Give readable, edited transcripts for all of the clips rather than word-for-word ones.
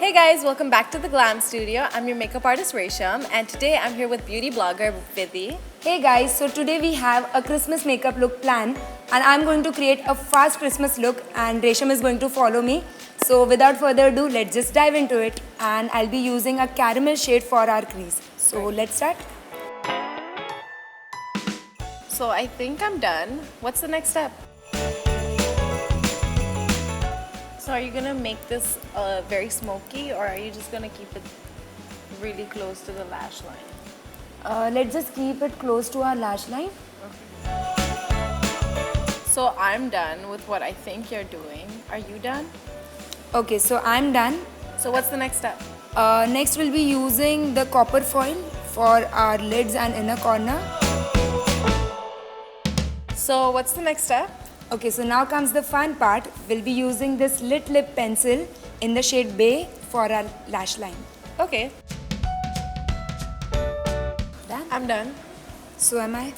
Hey guys, welcome back to the Glam Studio. I'm your makeup artist Resham, and today I'm here with beauty blogger Vidhi. Hey guys, so today we have a Christmas makeup look plan and I'm going to create a fast Christmas look and Resham is going to follow me. So without further ado, let's just dive into it, and I'll be using a caramel shade for our crease. So let's start. So I think I'm done. What's the next step? So are you gonna make this very smoky, or are you just gonna keep it really close to the lash line? Let's just keep it close to our lash line. So I'm done with what I think you're doing. Are you done? Okay, so I'm done. So what's the next step? Next we'll be using the copper foil for our lids and inner corner. So what's the next step? Okay, so now comes the fun part. We'll be using this lit lip pencil in the shade Bay for our lash line. Okay. Done? I'm done. So am I.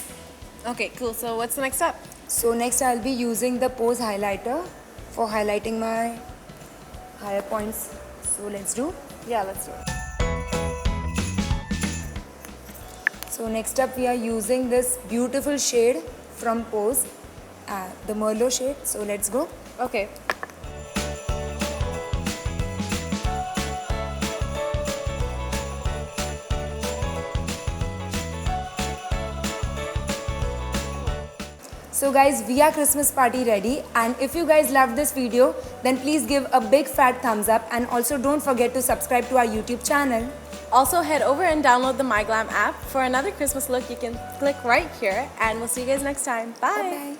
Okay, cool. So what's the next step? So next I'll be using the pose highlighter for highlighting my higher points. So let's do. Yeah, let's do it. So next up we are using this beautiful shade from Pose, the Merlot shade. So let's go. Okay. So guys, we are Christmas party ready, and if you guys loved this video, then please give a big fat thumbs up, and also don't forget to subscribe to our YouTube channel. Also head over and download the MyGlamm app. For another Christmas look, you can click right here, and we'll see you guys next time. Bye. Bye-bye.